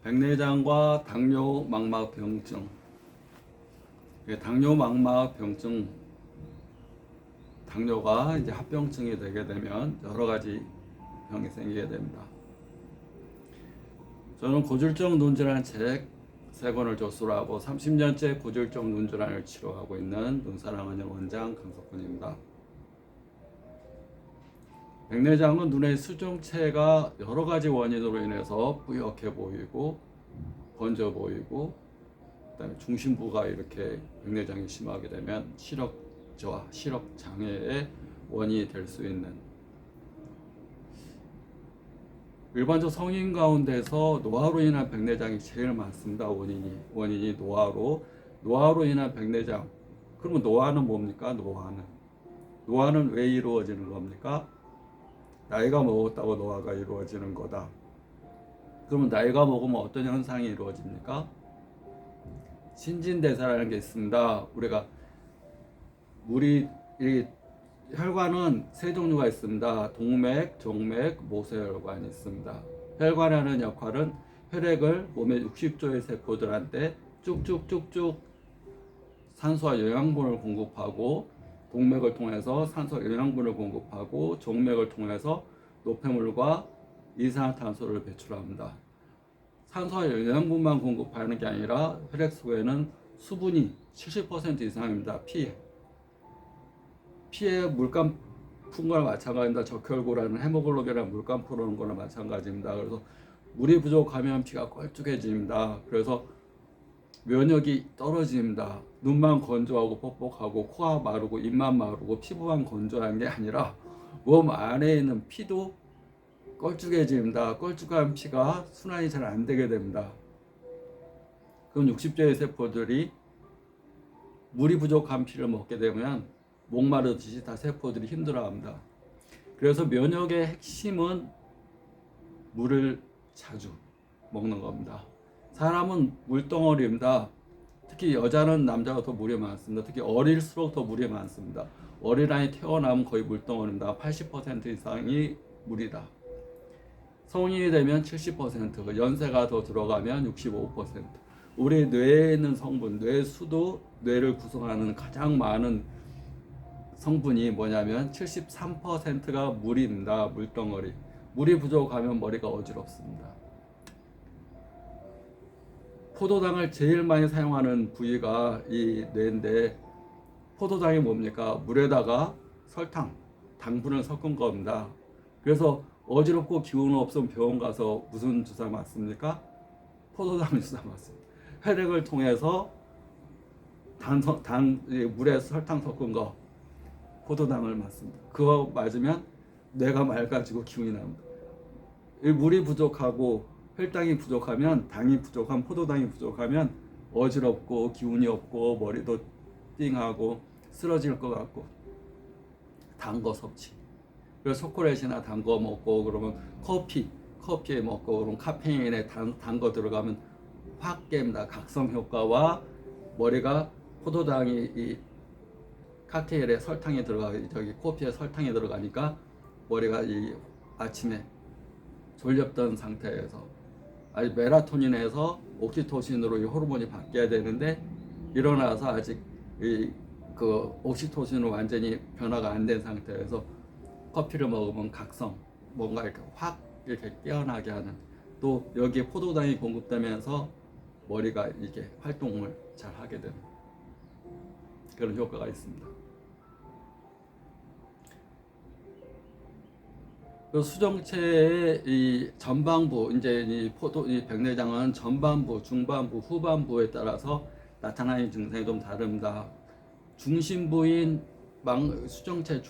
백내장과 당뇨 망막병증. 당뇨 망막병증, 당뇨가 이제 합병증이 되게 되면 여러 가지 병이 생기게 됩니다. 저는 고질적 눈질환 책 3권을 조수로 하고 30년째 고질적 눈질환을 치료하고 있는 눈사랑은의 원장 강석훈입니다. 백내장은 눈의 수정체가 여러 가지 원인으로 인해서 뿌옇게 보이고 번져 보이고, 그다음에 중심부가 이렇게 백내장이 심하게 되면 시력저하, 시력 장애의 원인이 될 수 있는, 일반적 성인 가운데서 노화로 인한 백내장이 제일 많습니다. 원인이 노화로 인한 백내장. 그러면 노화는 뭡니까? 노화는 왜 이루어지는 겁니까? 나이가 먹었다고 노화가 이루어지는 거다. 그러면 나이가 먹으면 어떤 현상이 이루어집니까? 신진대사라는 게 있습니다. 혈관은 세 종류가 있습니다. 동맥, 정맥, 모세혈관이 있습니다. 혈관이 하는 역할은 혈액을 몸의 60조의 세포들한테 쭉쭉쭉쭉 산소와 영양분을 공급하고, 동맥을 통해서 산소 영양분을 공급하고, 정맥을 통해서 노폐물과 이산화탄소를 배출합니다. 산소와 영양분만 공급하는 게 아니라 혈액 속에는 수분이 70% 이상입니다. 피에 물감 푼 거나 마찬가지입니다. 적혈구라는 헤모글로빈이나 물감 푸는 거나 마찬가지입니다. 그래서 물이 부족하면 피가 껄쭉해집니다. 그래서 면역이 떨어집니다. 눈만 건조하고 뻑뻑하고, 코가 마르고, 입만 마르고, 피부만 건조한 게 아니라 몸 안에 있는 피도 껄쭉해집니다. 껄쭉한 피가 순환이 잘 안 되게 됩니다. 그럼 60조의 세포들이 물이 부족한 피를 먹게 되면 목마르듯이 다 세포들이 힘들어합니다. 그래서 면역의 핵심은 물을 자주 먹는 겁니다. 사람은 물덩어리입니다. 특히 여자는 남자가 더 물이 많습니다. 특히 어릴수록 더 물이 많습니다. 어린아이 태어나면 거의 물덩어리입니다. 80% 이상이 물이다. 성인이 되면 70%, 연세가 더 들어가면 65%. 우리 뇌에 있는 성분, 뇌수도, 뇌를 구성하는 가장 많은 성분이 뭐냐면 73%가 물입니다. 물덩어리. 물이 부족하면 머리가 어지럽습니다. 포도당을 제일 많이 사용하는 부위가 이 뇌인데, 포도당이 뭡니까? 물에다가 설탕, 당분을 섞은 겁니다. 그래서 어지럽고 기운 없으면 병원 가서 무슨 주사 맞습니까? 포도당 주사 맞습니다. 혈액을 통해서 물에 설탕 섞은 거, 포도당을 맞습니다. 그거 맞으면 뇌가 맑아지고 기운이 납니다. 물이 부족하고 혈당이 부족하면, 포도당이 부족하면 어지럽고 기운이 없고 머리도 띵하고 쓰러질 것 같고, 단 거 섭취. 그래서 초콜릿이나 단 거 먹고, 그러면 커피에 먹고, 그러면 카페인에 단 거 들어가면 확 깹니다. 각성 효과와 머리가, 포도당이 이 칵테일에 설탕이 커피에 설탕이 들어가니까 머리가 이 아침에 졸렸던 상태에서 아직 멜라토닌에서 옥시토신으로 이 호르몬이 바뀌어야 되는데, 일어나서 아직 그 옥시토신으로 완전히 변화가 안 된 상태에서 커피를 먹으면 각성, 뭔가 이렇게 확 이렇게 깨어나게 하는, 또 여기에 포도당이 공급되면서 머리가 이게 활동을 잘 하게 되는 그런 효과가 있습니다. 그 수정체의 이 전반부, 이제 이 백내장은 전반부, 중반부, 후반부에 따라서 나타나는 증상이 좀 다릅니다. 중심부인 수정체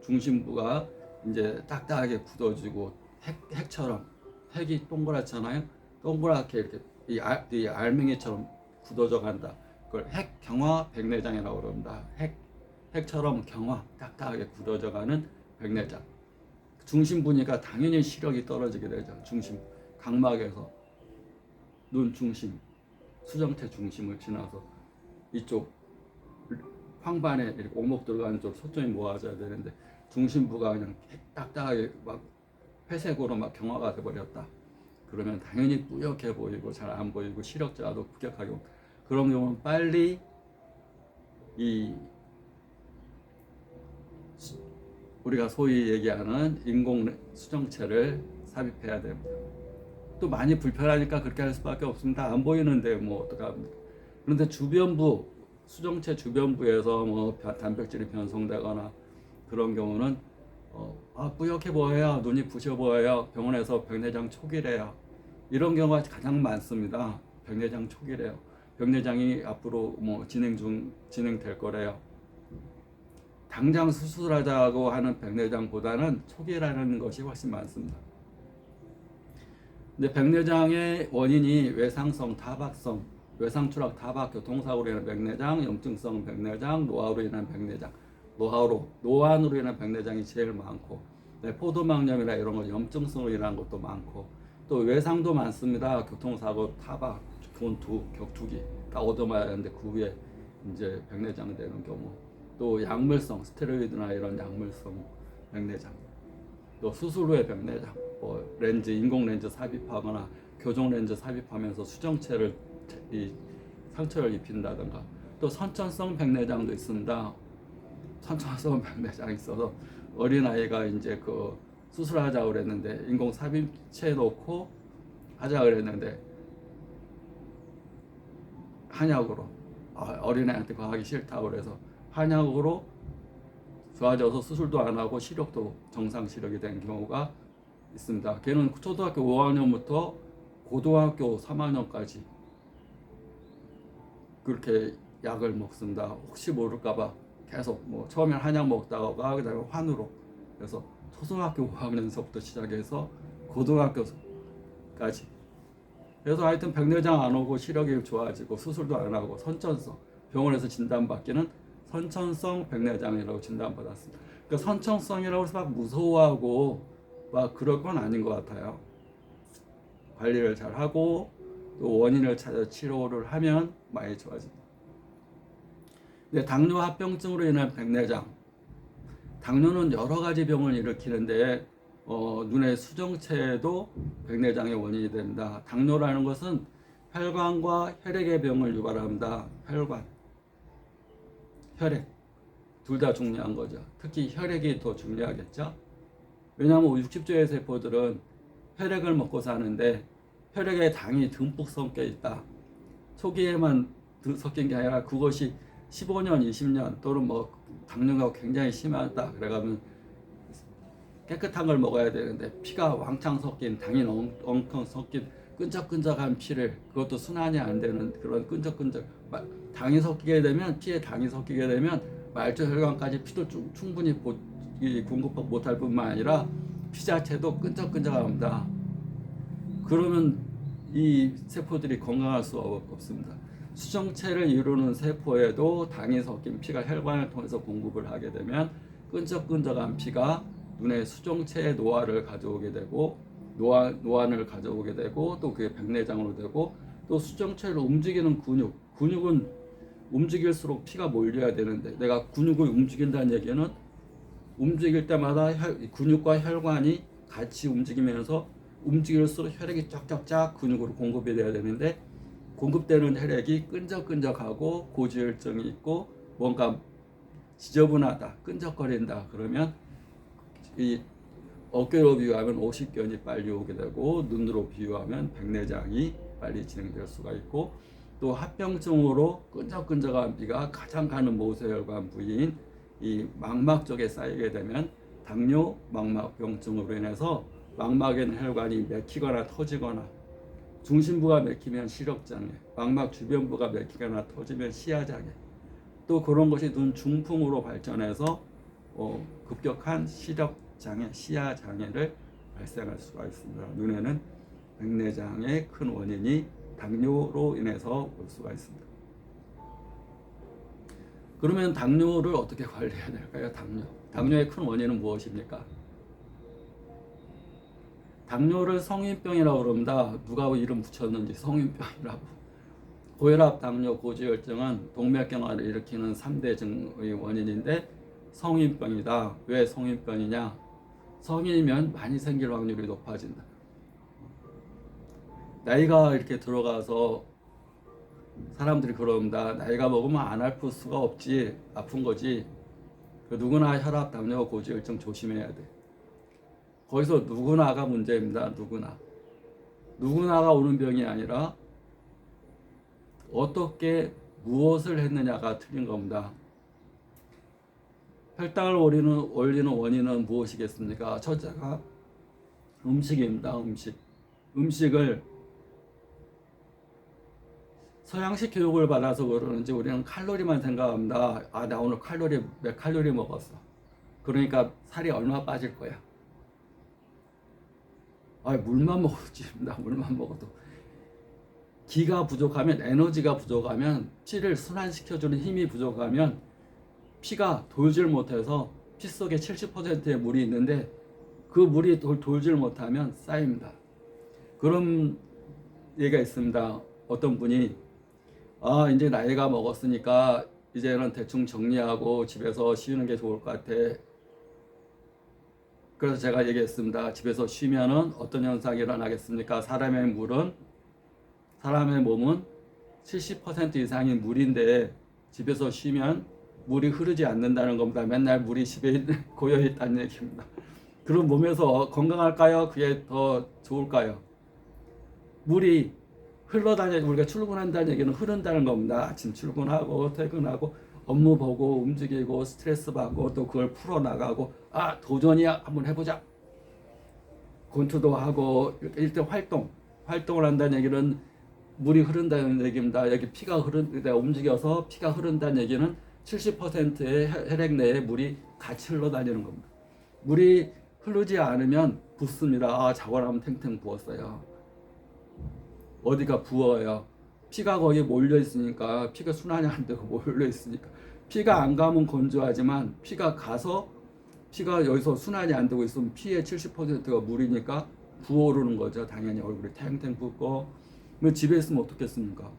중심부가 이제 딱딱하게 굳어지고, 핵처럼, 핵이 동그랗잖아요. 동그랗게 이렇게 이 알맹이처럼 굳어져 간다. 그걸 핵경화 백내장이라고 그럽니다. 핵처럼 딱딱하게 굳어져 가는 백내장. 중심부니까 당연히 시력이 떨어지게 되죠. 각막에서 눈 중심, 수정체 중심을 지나서 이쪽 황반에 이렇게 오목 들어가는 쪽 초점이 모아져야 되는데, 중심부가 그냥 딱딱하게 막 회색으로 막 경화가 돼버렸다. 그러면 당연히 뿌옇게 보이고 잘 안 보이고 시력자도 부격하게 옵니다. 그런 경우는 빨리 이 우리가 소위 얘기하는 인공 수정체를 삽입해야 됩니다. 또 많이 불편하니까 그렇게 할 수밖에 없습니다. 안 보이는데 뭐 어떡합니까? 그런데 주변부 수정체 주변부에서 뭐 단백질이 변성되거나 그런 경우는 뿌옇게 보여요, 눈이 부셔 보여요, 병원에서 백내장 초기래요, 이런 경우가 가장 많습니다. 백내장 초기래요. 백내장이 앞으로 뭐 진행될 거래요. 당장 수술하자고 하는 백내장보다는 초기라는 것이 훨씬 많습니다. 근데 백내장의 원인이 외상성 타박성, 외상추락 타박, 교통사고로 인한 백내장, 염증성 백내장, 노화로 인한 백내장, 노안으로 인한 백내장이 제일 많고, 포도막염이나 이런 거 염증성으로 인한 것도 많고, 또 외상도 많습니다. 교통사고, 타박, 격투기 다 얻어맞아야 하는데 그 후에 이제 백내장 되는 경우, 또 약물성 스테로이드나 이런 약물성 백내장, 또 수술 후에 백내장, 뭐 렌즈, 인공 렌즈 삽입하거나 교정 렌즈 삽입하면서 수정체를 상처를 입힌다든가, 또 선천성 백내장도 있습니다. 선천성 백내장이 있어서 어린아이가 이제 그 수술하자고 그랬는데 인공 삽입체 놓고 하자고 그랬는데 한약으로 어린아이한테 그거 하기 싫다고 그래서 한약으로 좋아져서 수술도 안 하고 시력도 정상 시력이 된 경우가 있습니다. 걔는 초등학교 5학년부터 고등학교 3학년까지 그렇게 약을 먹습니다. 혹시 모를까봐 계속 뭐 처음엔 한약 먹다가 그다음에 환으로, 그래서 초등학교 5학년서부터 시작해서 고등학교까지, 그래서 하여튼 백내장 안 오고 시력이 좋아지고 수술도 안 하고 선천성, 병원에서 진단받기는 선천성 백내장이라고 진단받았습니다. 그러니까 선천성이라고 해서 막 무서워하고 막 그럴 건 아닌 것 같아요. 관리를 잘 하고 또 원인을 찾아 치료를 하면 많이 좋아집니다. 근데 당뇨 합병증으로 인한 백내장, 당뇨는 여러 가지 병을 일으키는데 눈의 수정체도 백내장의 원인이 됩니다. 당뇨라는 것은 혈관과 혈액의 병을 유발합니다. 혈액 둘 다 중요한 거죠. 특히 혈액이 더 중요하겠죠. 왜냐하면 60조의 세포들은 혈액을 먹고 사는데 혈액에 당이 듬뿍 섞여 있다. 초기에만 섞인 게 아니라 그것이 15년, 20년 또는 뭐 당뇨가 굉장히 심하다 그래가면 깨끗한 걸 먹어야 되는데 피가 왕창 섞인, 당이 엉뚱 섞인 끈적끈적한 피를, 그것도 순환이 안 되는 그런 끈적끈적, 당이 섞이게 되면, 피에 당이 섞이게 되면 말초 혈관까지 피도 충분히 공급 못할 뿐만 아니라 피 자체도 끈적끈적합니다. 그러면 이 세포들이 건강할 수 없습니다. 수정체를 이루는 세포에도 당이 섞인 피가 혈관을 통해서 공급을 하게 되면 끈적끈적한 피가 눈의 수정체의 노화를 가져오게 되고, 노안을 가져오게 되고, 또 그게 백내장으로 되고, 또 수정체를 움직이는 근육은 움직일수록 피가 몰려야 되는데, 내가 근육을 움직인다는 얘기는 움직일 때마다 근육과 혈관이 같이 움직이면서 움직일수록 혈액이 쫙쫙쫙 근육으로 공급이 돼야 되는데, 공급되는 혈액이 끈적끈적하고 고지혈증이 있고 뭔가 지저분하다, 끈적거린다 그러면 이 어깨로 비유하면 오십견이 빨리 오게 되고, 눈으로 비유하면 백내장이 빨리 진행될 수가 있고, 또 합병증으로 끈적끈적한 피가 가장 가는 모세혈관 부위인 이 망막 쪽에 쌓이게 되면 당뇨 망막병증으로 인해서 망막에 있는 혈관이 막히거나 터지거나, 중심부가 막히면 시력장애, 망막 주변부가 막히거나 터지면 시야장애, 또 그런 것이 눈 중풍으로 발전해서 급격한 시력장애, 시야장애를 발생할 수가 있습니다. 눈에는 백내장의 큰 원인이 당뇨로 인해서 올 수가 있습니다. 그러면 당뇨를 어떻게 관리해야 될까요? 당뇨의 큰 원인은 무엇입니까? 당뇨를 성인병이라고 그럽니다. 누가 이름 붙였는지 성인병이라고. 고혈압, 당뇨, 고지혈증은 동맥경화를 일으키는 3대 증의 원인인데 성인병이다. 왜 성인병이냐? 성인이면 많이 생길 확률이 높아진다. 나이가 이렇게 들어가서 사람들이 그럽니다. 나이가 먹으면 안 아플 수가 없지, 아픈 거지. 그 누구나 혈압, 당뇨, 고지혈증 조심해야 돼. 거기서 누구나가 문제입니다. 누구나가 오는 병이 아니라 어떻게 무엇을 했느냐가 틀린 겁니다. 혈당을 올리는 원인은 무엇이겠습니까? 첫째가 음식입니다. 음식을 서양식 교육을 받아서 그러는지 우리는 칼로리만 생각합니다. 아, 나 오늘 몇 칼로리 먹었어. 그러니까 살이 얼마 빠질 거야. 아, 물만 먹어도 찝니다. 물만 먹어도. 기가 부족하면, 에너지가 부족하면, 피를 순환시켜주는 힘이 부족하면 피가 돌질 못해서 피 속에 70%의 물이 있는데 그 물이 돌질 못하면 쌓입니다. 그런 얘기가 있습니다. 어떤 분이 이제 나이가 먹었으니까 이제는 대충 정리하고 집에서 쉬는 게 좋을 것 같아. 그래서 제가 얘기했습니다. 집에서 쉬면은 어떤 현상이 일어나겠습니까? 사람의 몸은 70% 이상이 물인데 집에서 쉬면 물이 흐르지 않는다는 겁니다. 맨날 물이 집에 고여 있다는 얘기입니다. 그럼 몸에서 건강할까요? 그게 더 좋을까요? 물이 우리가 출근한다는 얘기는 흐른다는 겁니다. 아침 출근하고 퇴근하고 업무 보고 움직이고 스트레스 받고 또 그걸 풀어나가고 도전이야 한번 해보자. 권투도 하고 일단 활동을 한다는 얘기는 물이 흐른다는 얘기입니다. 여기 내가 움직여서 피가 흐른다는 얘기는 70%의 혈액 내에 물이 같이 흘러다니는 겁니다. 물이 흐르지 않으면 붓습니다. 자고 나면 탱탱 부었어요. 어디가 부어요. 피가 거기 몰려 있으니까, 피가 순환이 안 되고 몰려 있으니까, 피가 안 가면 건조하지만 피가 여기서 순환이 안 되고 있으면 피의 70%가 물이니까 부어오르는 거죠. 당연히 얼굴이 탱탱 붓고. 집에 있으면 어떻겠습니까?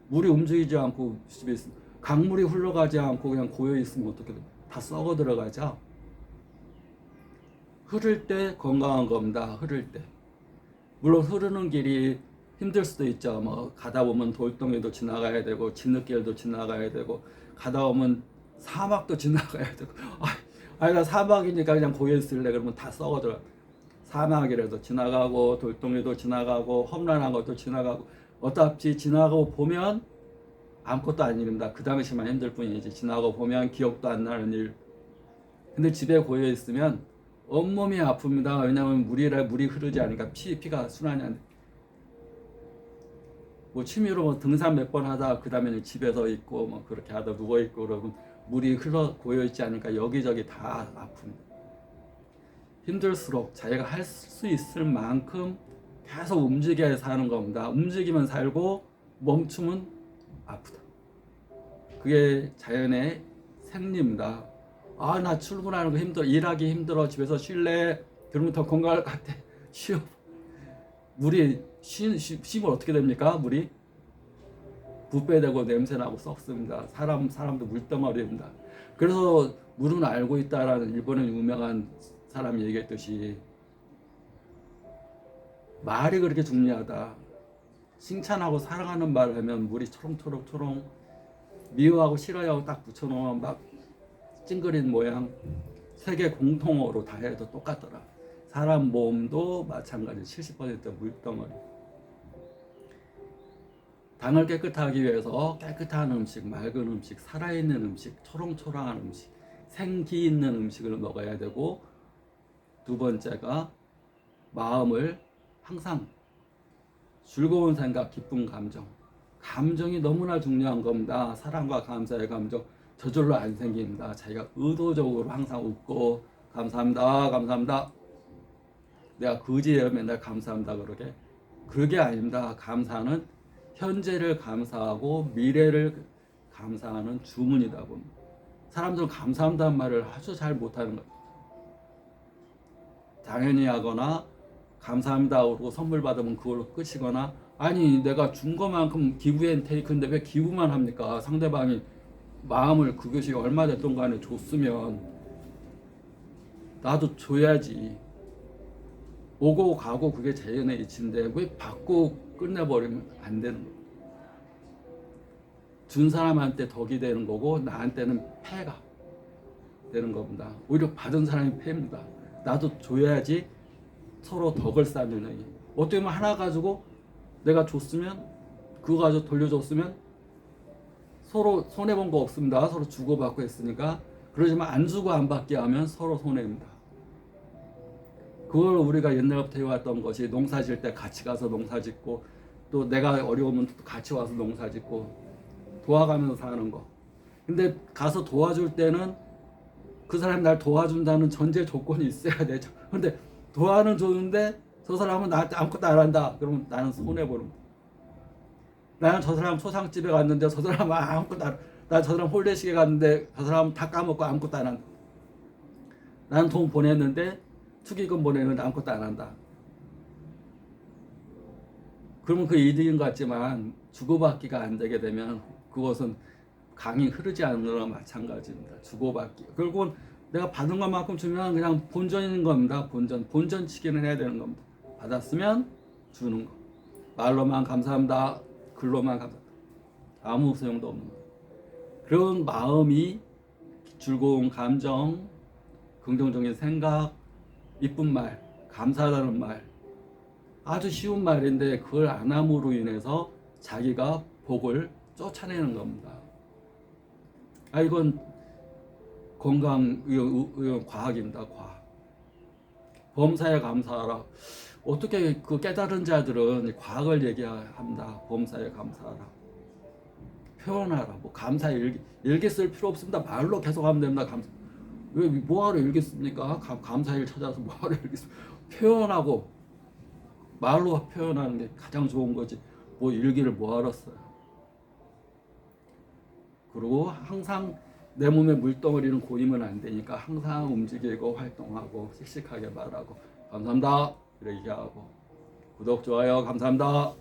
물이 움직이지 않고 집에 있으면, 강물이 흘러가지 않고 그냥 고여 있으면 어떻게 돼요? 다 썩어 들어가죠. 흐를 때 건강한 겁니다. 흐를 때. 물론 흐르는 길이 힘들 수도 있죠. 가다 보면 돌덩이도 지나가야 되고 진흙길도 지나가야 되고 가다 보면 사막도 지나가야 되고 나 사막이니까 그냥 고여 있을래 그러면 다 썩어들어. 사막이라도 지나가고 돌덩이도 지나가고 험난한 것도 지나가고 어차피 지나가고 보면 아무것도 아닙니다. 그 당시만 힘들 뿐이지 지나고 보면 기억도 안 나는 일. 근데 집에 고여 있으면 온몸이 아픕니다. 왜냐하면 물이 흐르지 않으니까 피가 순환이 안 돼. 취미로 등산 몇 번 하다 그 다음에 집에서 있고 그렇게 하다 누워 있고 그러면 물이 고여 있지 않으니까 여기저기 다 아픕니다. 힘들수록 자기가 할 수 있을 만큼 계속 움직여야 사는 겁니다. 움직이면 살고 멈추면 아프다. 그게 자연의 생리입니다. 나 출근하는 거 힘들어, 일하기 힘들어, 집에서 쉴래? 그러면 더 건강할 것 같아. 쉬어. 물이 쉬면 어떻게 됩니까? 물이 부패되고 냄새나고 썩습니다. 사람도 물덩어리입니다. 그래서 물은 알고 있다라는 일본의 유명한 사람이 얘기했듯이 말이 그렇게 중요하다. 칭찬하고 사랑하는 말을 하면 물이 초롱초롱 미워하고 싫어하고 딱 붙여놓으면 막 찡그린 모양. 세계 공통어로 다 해도 똑같더라. 사람 몸도 마찬가지 70% 물덩어리. 당을 깨끗하기 위해서 깨끗한 음식, 맑은 음식, 살아있는 음식, 초롱초롱한 음식, 생기 있는 음식을 먹어야 되고, 두 번째가 마음을 항상 즐거운 생각, 기쁜 감정이 너무나 중요한 겁니다. 사랑과 감사의 감정 저절로 안 생깁니다. 자기가 의도적으로 항상 웃고 감사합니다. 내가 그지예요. 맨날 감사합니다 그게 아닙니다. 감사는 현재를 감사하고 미래를 감사하는 주문이다 봅니다. 사람들은 감사한다는 말을 아주 잘 못하는 거예요. 당연히 하거나 감사합니다 그러고 선물 받으면 그걸로 끝이거나, 아니 내가 준 것만큼 기브 앤 테이크인데 왜 기부만 합니까? 상대방이 마음을 그것이 얼마 됐던 간에 줬으면 나도 줘야지. 오고 가고 그게 자연의 이치인데 왜 받고 끝내버리면 안 되는 거예요. 준 사람한테 덕이 되는 거고 나한테는 폐가 되는 겁니다. 오히려 받은 사람이 폐입니다. 나도 줘야지 서로 덕을 쌓는. 어떻게 보면 하나 가지고 내가 줬으면 그거 가지고 돌려줬으면 서로 손해본 거 없습니다. 서로 주고받고 했으니까. 그러지만 안 주고 안 받게 하면 서로 손해입니다. 그걸 우리가 옛날부터 해왔던 것이 농사 질 때 같이 가서 농사 짓고 또 내가 어려우면 또 같이 와서 농사 짓고 도와가면서 사는 거. 근데 가서 도와줄 때는 그 사람이 날 도와준다는 전제 조건이 있어야 되죠. 근데 도와는 줬는데 저 사람은 나한테 아무것도 안 한다. 그러면 나는 손해보는 거야. 나는 저 사람 소상집에 갔는데 저 사람은 아무것도 안, 나 저 사람 홀대식에 갔는데 저 사람은 다 까먹고 아무것도 안 한다. 나는 돈 보냈는데 축의금 보내는데 아무것도 안 한다. 그러면 그 이득인 것 같지만 주고받기가 안 되게 되면 그것은 강이 흐르지 않는 거나 마찬가지입니다. 주고받기. 결국은 내가 받은 것만큼 주면 그냥 본전인 겁니다. 본전치기는 해야 되는 겁니다. 받았으면 주는 거. 말로만 감사합니다. 글로만 감사합니다. 아무 소용도 없는 거예요. 그런 마음이 즐거운 감정, 긍정적인 생각, 이쁜 말, 감사하다는 말, 아주 쉬운 말인데 그걸 안 함으로 인해서 자기가 복을 쫓아내는 겁니다. 이건 건강의학 과학입니다. 과학. 범사에 감사하라. 어떻게 그 깨달은 자들은 과학을 얘기합니다. 범사에 감사하라. 표현하라. 뭐 감사 일기 쓸 필요 없습니다. 말로 계속 하면 됩니다. 왜 뭐하러 일기 씁니까? 감사일 찾아서 뭐하러 일기 씁니까? 표현하고 말로 표현하는 게 가장 좋은 거지. 뭐 일기를 뭐하러 써요. 그리고 항상 내 몸에 물덩어리는 고이면 안 되니까 항상 움직이고 활동하고 씩씩하게 말하고 감사합니다 이렇게 하고 구독 좋아요 감사합니다.